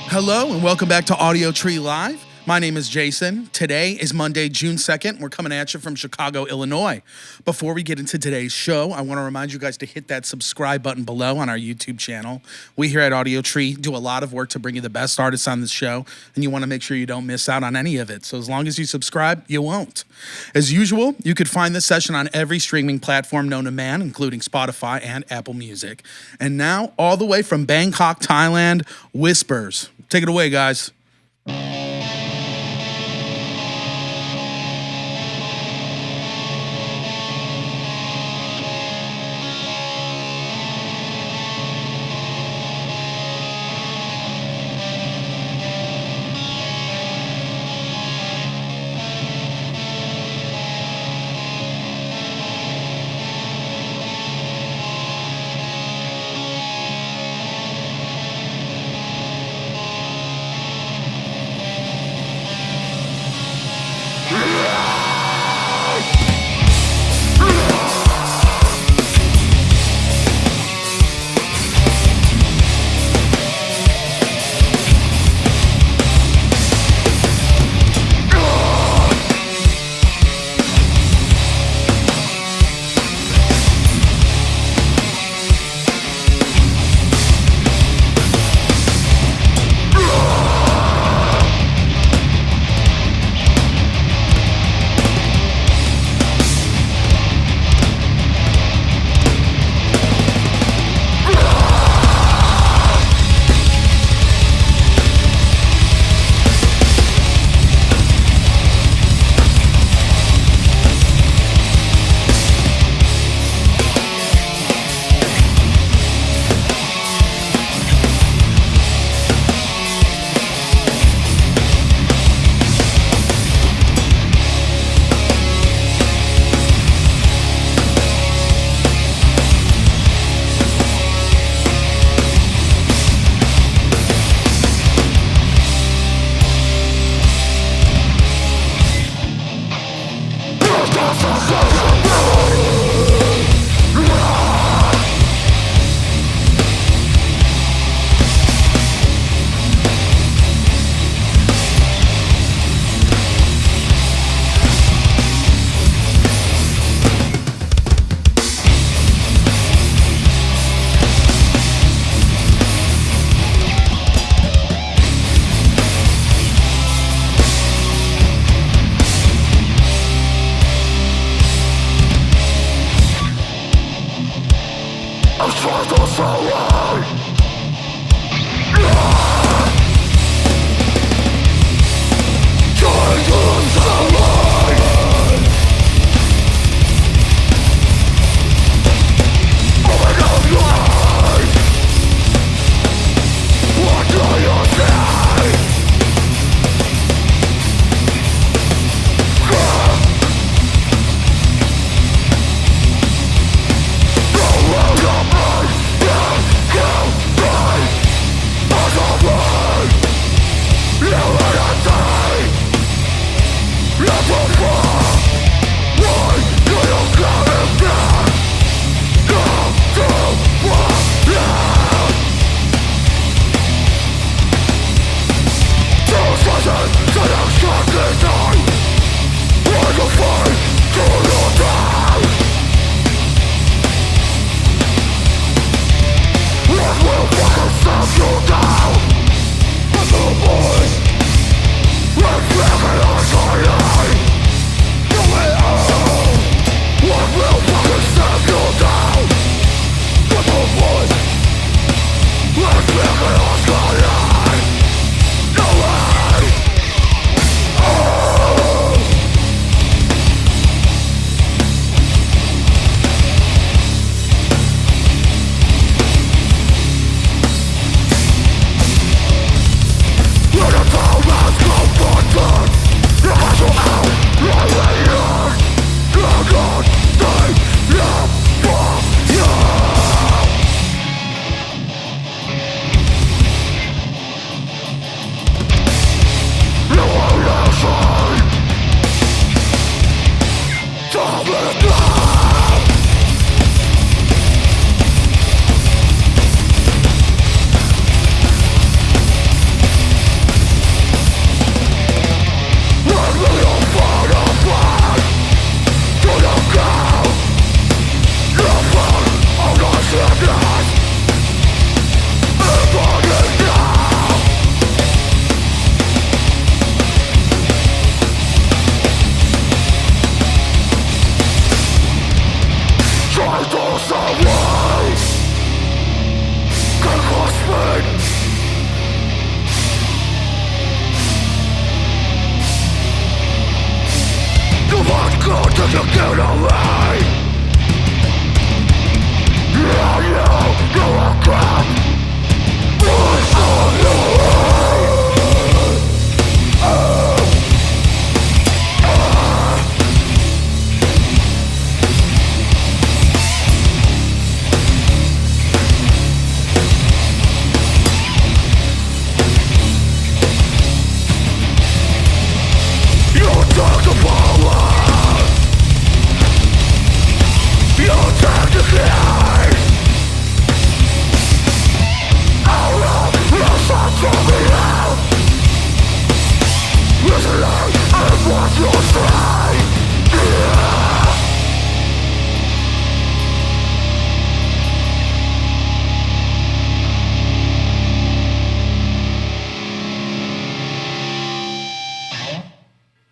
Hello and welcome back to Audiotree Live. My name is Jason. Today is Monday, June 2nd. We're coming at you from Chicago, Illinois. Before we get into today's show, I want to remind you guys to hit that subscribe button below on our YouTube channel. We here at Audiotree do a lot of work to bring you the best artists on this show, and you want to make sure you don't miss out on any of it. So as long as you subscribe, you won't. As usual, you could find this session on every streaming platform known to man, including Spotify and Apple Music. And now, all the way from Bangkok, Thailand, Whispers. Take it away, guys.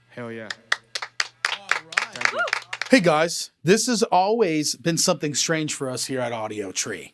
Hell yeah. Hey guys, this has always been something strange for us here at Audiotree.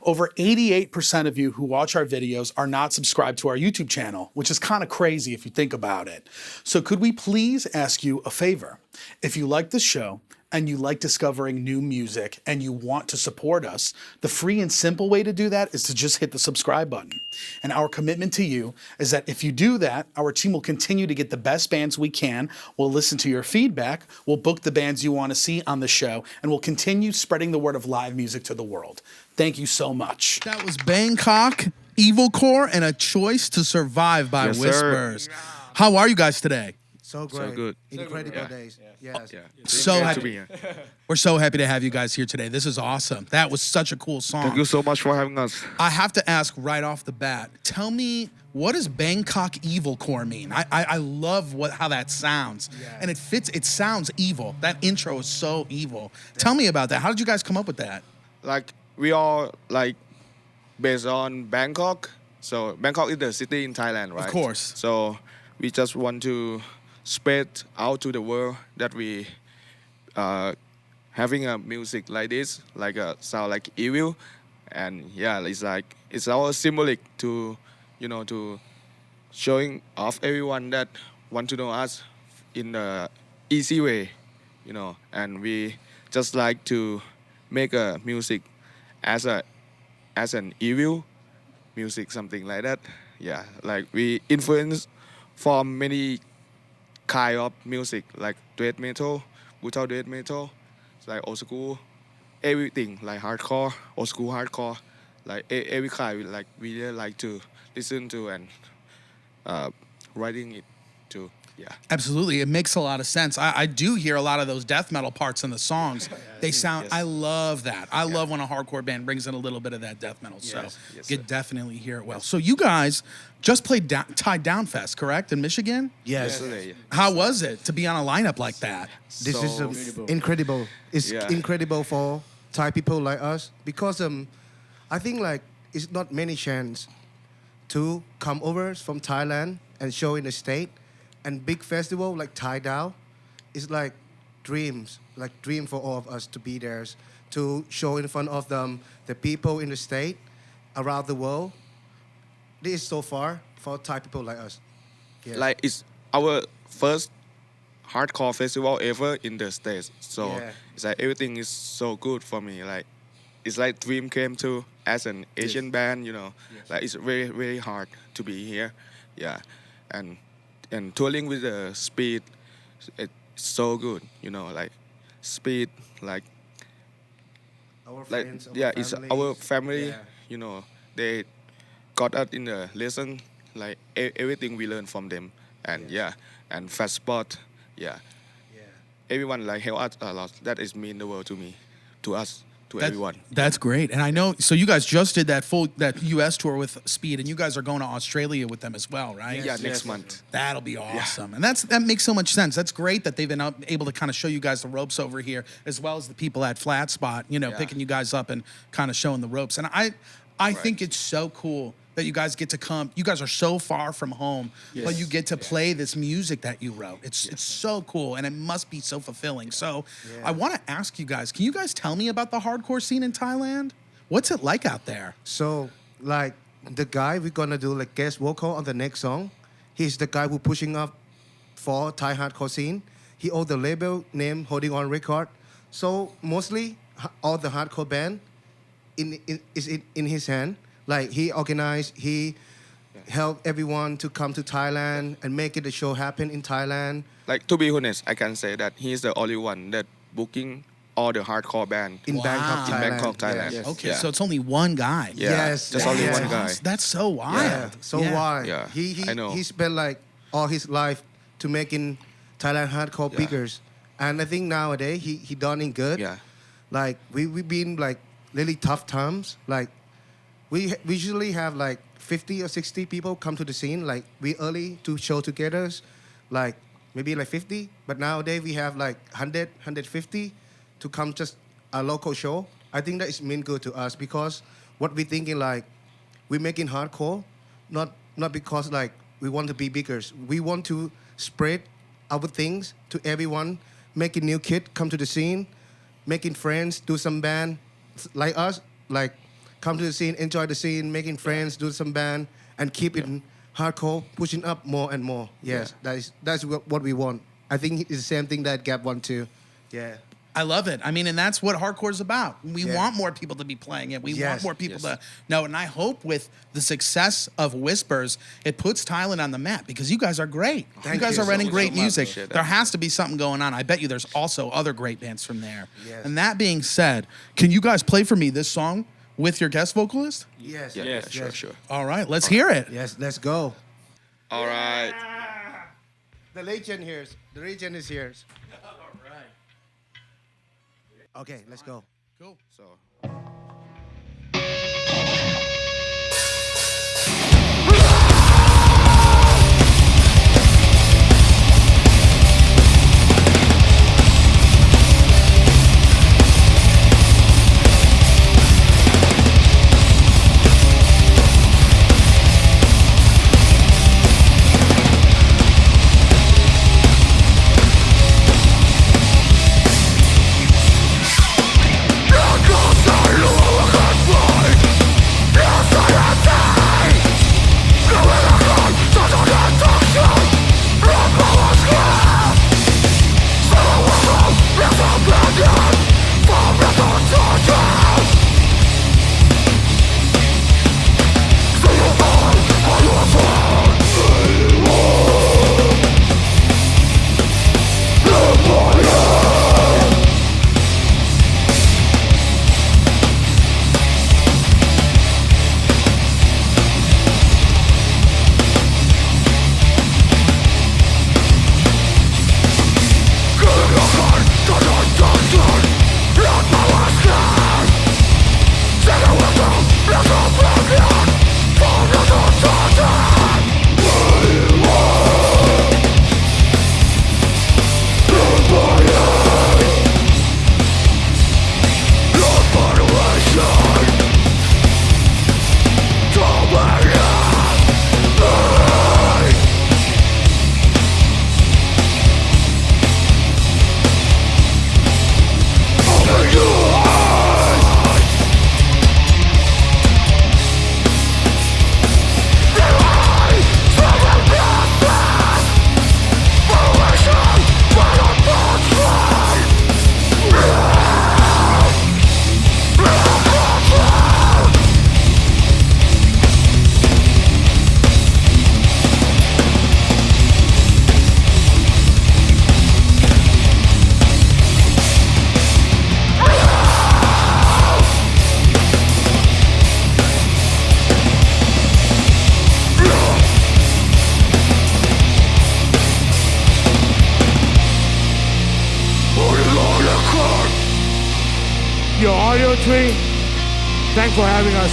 Over 88% of you who watch our videos are not subscribed to our YouTube channel, which is kind of crazy if you think about it. So could we please ask you a favor? If you like the show and you like discovering new music and you want to support us, the free and simple way to do that is to just hit the subscribe button. And our commitment to you is that if you do that, our team will continue to get the best bands we can. We'll listen to your feedback. We'll book the bands you want to see on the show, and we'll continue spreading the word of live music to the world. Thank you so much. That was Bangkok Evilcore and A Choice to Survive by Yes, sir. Whispers. How are you guys today? So great. So good. Incredible Yeah. days. Yes. Yeah. So Great happy. to be here. We're so happy to have you guys here today. This is awesome. That was such a cool song. Thank you so much for having us. I have to ask right off the bat, tell me, what does Bangkok Evilcore mean? I love how that sounds. Yeah. And it fits, it sounds evil. That intro is so evil. Tell me about that. How did you guys come up with that? Like we are like based on Bangkok. So Bangkok is the city in Thailand, right? Of course. So we just want to spread out to the world that we having a music like this, like a sound like evil, and yeah, it's like it's our symbolic to, to showing off everyone that want to know us in the easy way, and we just like to make a music as an evil music, something like that. Yeah, like we influence from many kind of music like death metal, brutal death metal, it's like old school, everything like hardcore, old school hardcore, like every kind like we really like to listen to and writing it too. Yeah. Absolutely. It makes a lot of sense. I do hear a lot of those death metal parts in the songs. They sound, Yes. I love that. I love when a hardcore band brings in a little bit of that death metal. So Yes, you sir. could definitely hear it well. So you guys just played Thai Down Fest, correct? In Michigan? Yes. Yesterday. How was it to be on a lineup like that? This is incredible. It's Yeah. incredible for Thai people like us because I think like it's not many chance to come over from Thailand and show in the state, and big festival like Thai Down is like dream for all of us to be there, to show in front of the people in the state around the world. This is so far for Thai people like us. Yeah. Like it's our first hardcore festival ever in the States. So Yeah. it's like everything is so good for me. Like it's like dream came true as an Asian band, Like it's very, very hard to be here. Yeah. And touring with the Speed, it's so good, like Speed, like Our like friends, our yeah, it's our families. family, Yeah. They got us in the lesson, like everything we learned from them, and and Flatspot, Yeah. everyone like help us a lot. That is mean the world to me, to us, to everyone. That's great. And I know, so you guys just did that US tour with Speed, and you guys are going to Australia with them as well, right? Yeah, Yes, next yes. month. That'll be awesome. And that makes so much sense. That's great that they've been able to kind of show you guys the ropes over here, as well as the people at Flatspot, picking you guys up and kind of showing the ropes. And I think it's so cool that you guys get to come. You guys are so far from home, but you get to play this music that you wrote. It's so cool, and it must be so fulfilling. So I want to ask you guys, can you guys tell me about the hardcore scene in Thailand? What's it like out there? So, like, the guy we're gonna do like guest vocal on the next song, he's the guy who pushing up for Thai hardcore scene. he owned the label named Holding On Record. So mostly all the hardcore band is in his hand. Like he organized, he helped everyone to come to Thailand and make it a show happen in Thailand. Like to be honest, I can say that he's the only one that booking all the hardcore band In Wow. Bangkok, In Thailand. Bangkok, Thailand. Yes. Okay, Yeah. so it's only one guy. Yeah, Yes, just only yes. one guy. That's so wild. Yeah. So why? Yeah, He I know. he spent like all his life to making Thailand hardcore Yeah. bigger, and I think nowadays he done it good. Yeah. Like we've been like really tough times. Like we usually have like 50 or 60 people come to the scene. Like we early to show together, like maybe like 50. But nowadays we have like 100, 150 to come just a local show. I think that is mean good to us because what we thinking like we making hardcore, not because like we want to be bigger. We want to spread our things to everyone, making new kid come to the scene, making friends, do some band like us, like come to the scene, enjoy the scene, making friends, do some band, and keep it hardcore, pushing up more and more. Yes, that's what we want. I think it's the same thing that Gap want to. Yeah. I love it. I mean, and that's what hardcore's about. We Yeah. want more people to be playing it. We want Yes. more people Yes. to know. And I hope with the success of Whispers, it puts Thailand on the map because you guys are great. You Thank guys you are so running much. great So much. music. Appreciate that. There has to be something going on. I bet you there's also other great bands from there. Yes. And that being said, can you guys play for me this song with your guest vocalist? Yes. Yeah, Yes. yeah, sure, Yes. sure. All right, let's hear it. Yes, let's go. All right. The legend here. The legend is here. Okay, let's go. Cool. So. Your Audiotree, thanks for having us.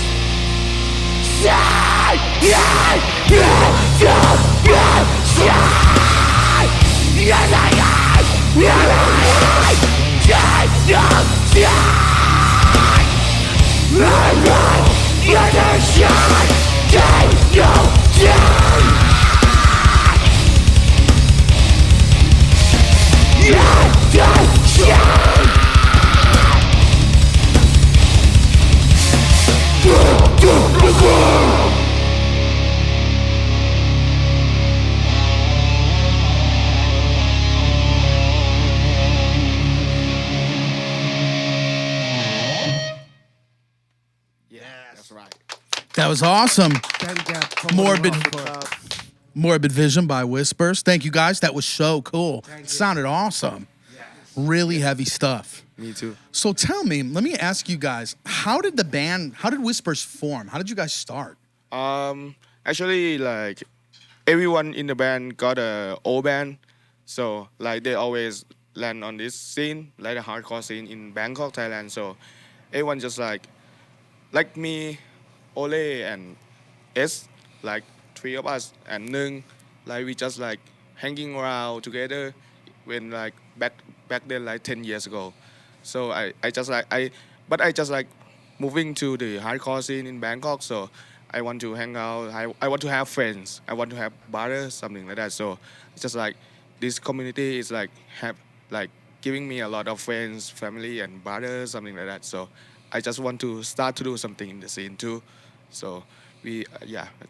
right. That was awesome. Thank you. Morbid- For- Morbid Vision by Whispers. Thank you guys. That was so cool. Thank you. Sounded awesome. Really heavy stuff. Me too. So tell me, let me ask you guys, how did Whispers form? How did you guys start? Actually, like everyone in the band got a old band, so like they always land on this scene, like the hardcore scene in Bangkok, Thailand. So everyone just like me, Ole and S, like three of us, and Nung, like we just like hanging around together when like back then like 10 years ago. So I just like moving to the hardcore scene in Bangkok. So I want to hang out. I want to have friends. I want to have brothers, something like that. So it's just like this community is like giving me a lot of friends, family, and brothers, something like that. So I just want to start to do something in the scene too. So we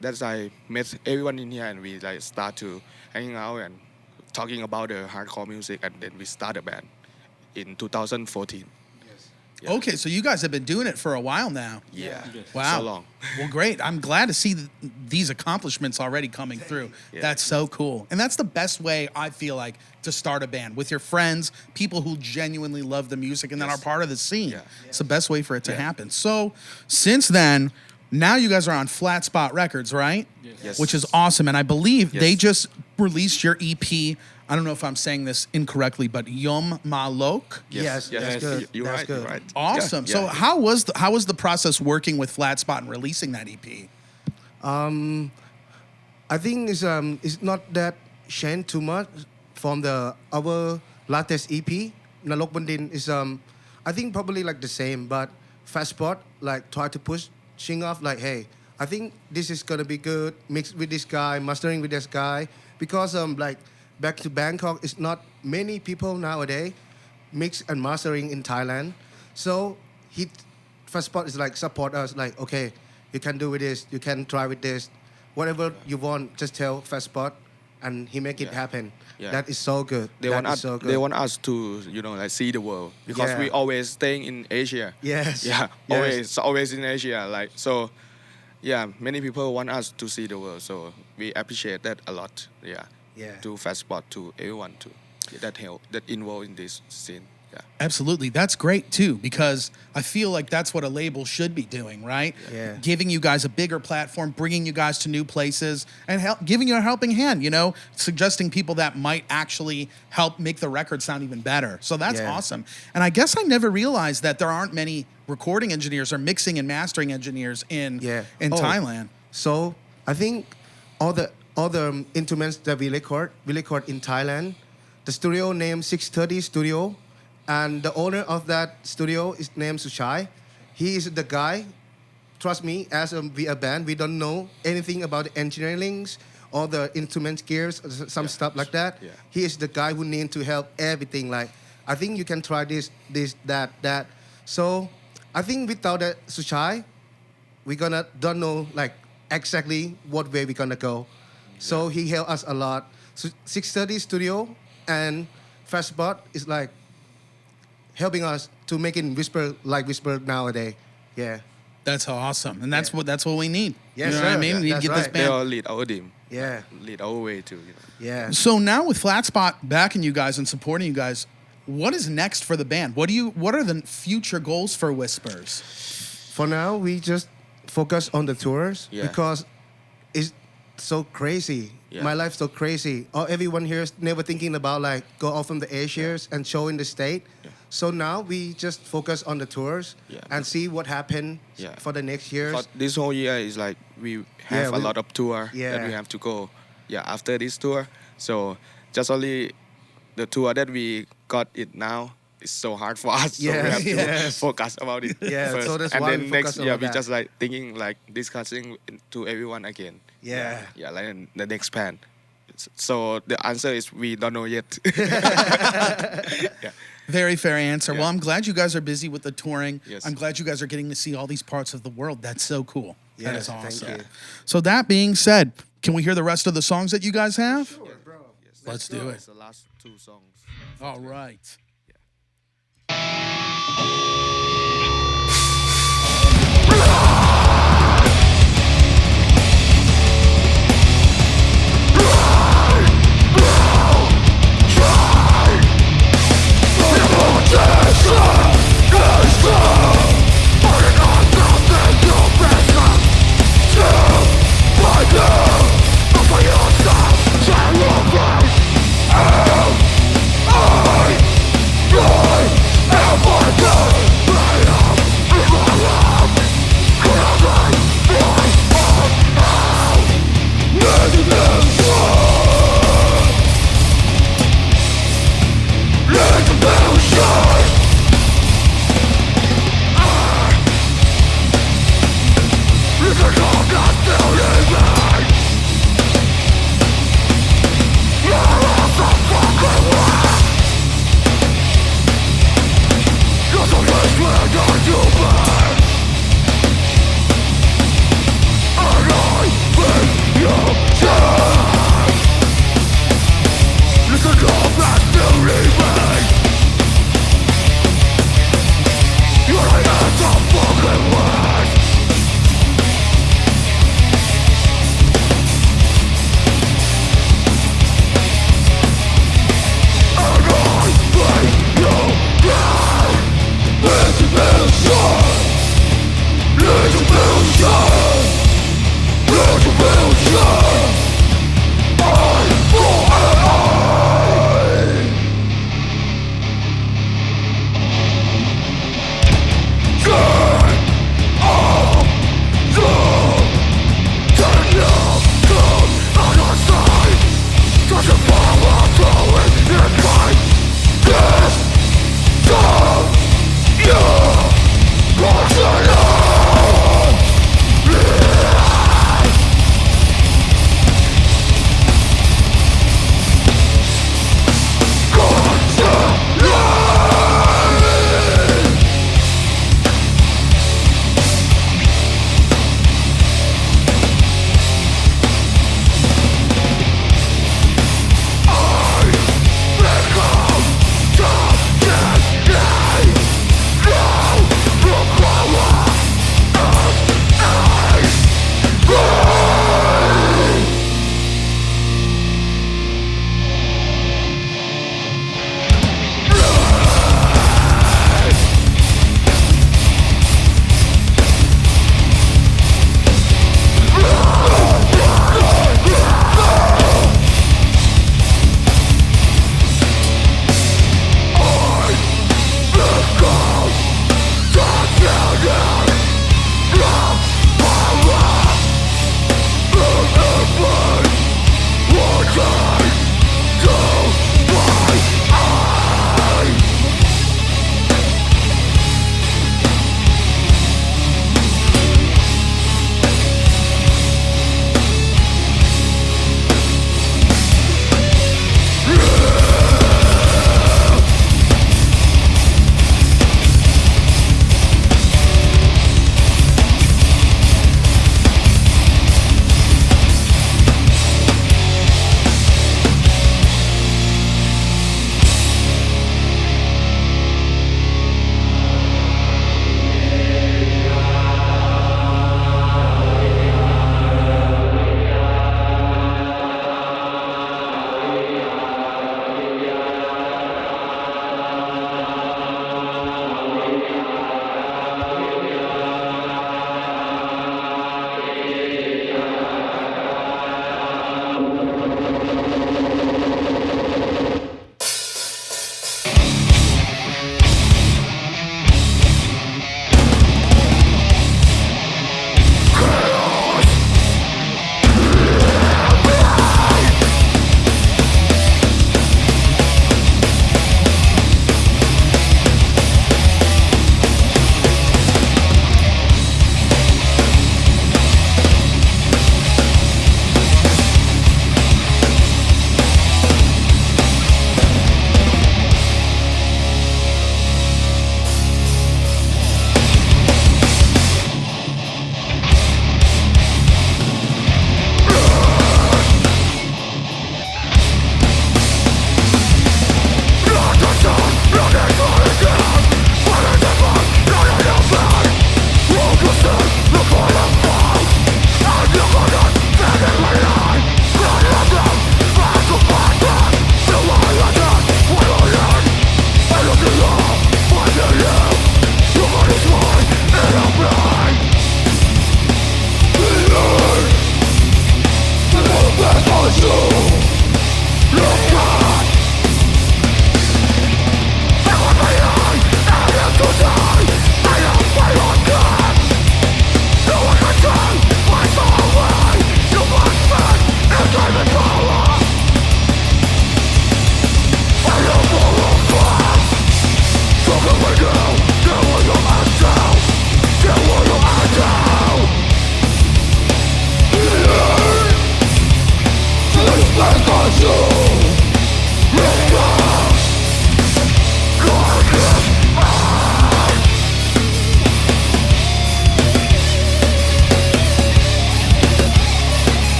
that's I met everyone in here and we like start to hanging out and talking about the hardcore music, and then we start a band in 2014. Yeah. Okay, so you guys have been doing it for a while now. Yeah. Wow. So long. Well, great. I'm glad to see these accomplishments already coming through. Yeah. That's so cool. And that's the best way, I feel like, to start a band, with your friends, people who genuinely love the music and that are part of the scene. Yeah. It's the best way for it to happen. So since then, now you guys are on Flatspot Records, right? Yes. Which is awesome. And I believe they Yes. just released your EP. I don't know if I'm saying this incorrectly, but Yom-Ma-Lok. Yes, that's good. You're That's right. good. You're right. Awesome. Yeah, So yeah. how was the process working with Flatspot and releasing that E EP? I think it's not that changed too much from our latest EP. Nalok Bandin is I think probably like the same, but Flatspot like try to push Shing off like, hey, I think this is gonna be good mixed with this guy, mastering with this guy, because like back to Bangkok, it's not many people nowadays mix and mastering in Thailand. So Flatspot is like support us like, okay, you can do with this, you can try with this, whatever you want, just tell Flatspot, and he make it happen. Yeah. That is so good. They That want is us. so good. They want us to, like see the world because Yeah. we always staying in Asia. Yes. Yeah. Yes. Always in Asia. Like so. Yeah. Many people want us to see the world, so we appreciate that a lot. Yeah. Yeah. To Flatspot, to everyone, to that involved in this scene. Yeah. Absolutely. That's great too, because I feel like that's what a label should be doing, right? Yeah. Giving you guys a bigger platform, bringing you guys to new places, and giving you a helping hand, suggesting people that might actually help make the record sound even better. So that's Yeah. awesome. And I guess I never realized that there aren't many recording engineers or mixing and mastering engineers in Oh, Thailand. So I think all the instruments that we record in Thailand. The studio named 630 Studio, and the owner of that studio is named Suchai. He is the guy. Trust me, as we a band, we don't know anything about the engineering or the instrument gears, some stuff like that. Yeah. He is the guy who need to help everything. Like, I think you can try this, that. So I think without that Suchai, we don't know like exactly what way we're gonna go. So he helped us a lot. So 630 Studio and Flatspot is like helping us to make it whisper nowadays. Yeah. That's awesome. And that's what we need. Yes, you know what I sir. mean? We need to That's get this right. They band. all lead our team. Yeah. Lead our way too. Yeah. So now with Flatspot backing you guys and supporting you guys, what is next for the band? What are the future goals for Whispers? For now, we just focus on the tours Yeah. because it's so crazy. Yeah. My life's so crazy. Everyone here is never thinking about like go off from the Asias and show in the state. Yeah. So now we just focus on the tours Yeah. and see what happens Yeah. for the next years. But this whole year is like we have a lot of tour that Yeah. we have to go. Yeah, after this tour. So just only the tour that we got it now is so hard for us. So we Yes, have to yes. focus about it Yeah, first. so that's and why then we next focus on year we that. just like thinking like discussing to everyone again. Yeah. Yeah, like in the next plan. So the answer is we don't know yet. Yeah. Very fair answer. Yeah. Well, I'm glad you guys are busy with the touring. Yes. I'm glad you guys are getting to see all these parts of the world. That's so cool. That Yes, is thank awesome. you. So that being said, can we hear the rest of the songs that you guys have? Yes. Let's do it. It's the last two songs. All right.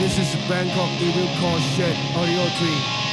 This is Bangkok Evilcore shit, Audiotree.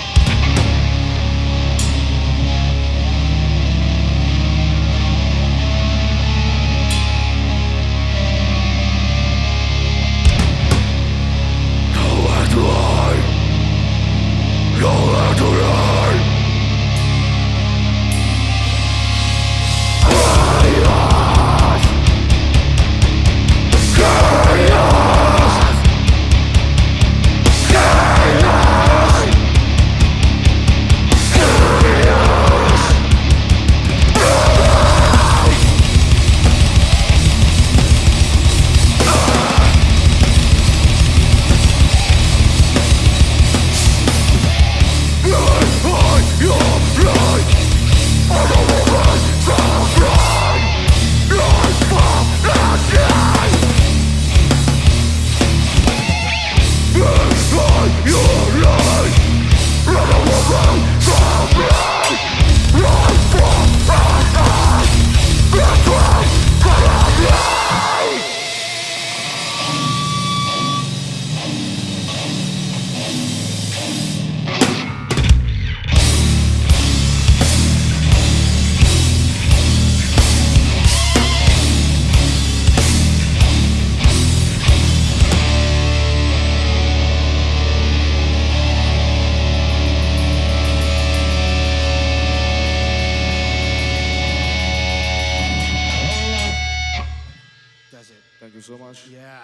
Thank you so much. Yeah.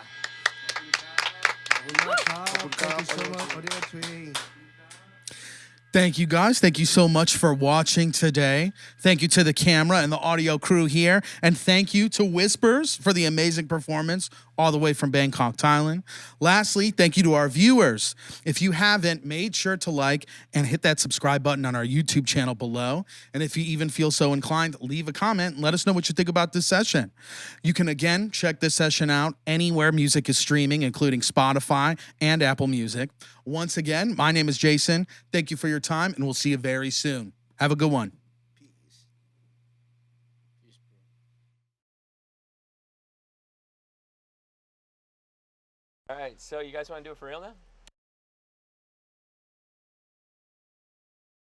Thank you so much, Audiotree. Thank you guys. Thank you so much for watching today. Thank you to the camera and the audio crew here. And thank you to Whispers for the amazing performance all the way from Bangkok, Thailand. Lastly, thank you to our viewers. If you haven't, made sure to like and hit that subscribe button on our YouTube channel below. And if you even feel so inclined, leave a comment and let us know what you think about this session. You can again check this session out anywhere music is streaming, including Spotify and Apple Music. Once again, my name is Jason. Thank you for your time, and we'll see you very soon. Have a good one. All right, so you guys want to do it for real now?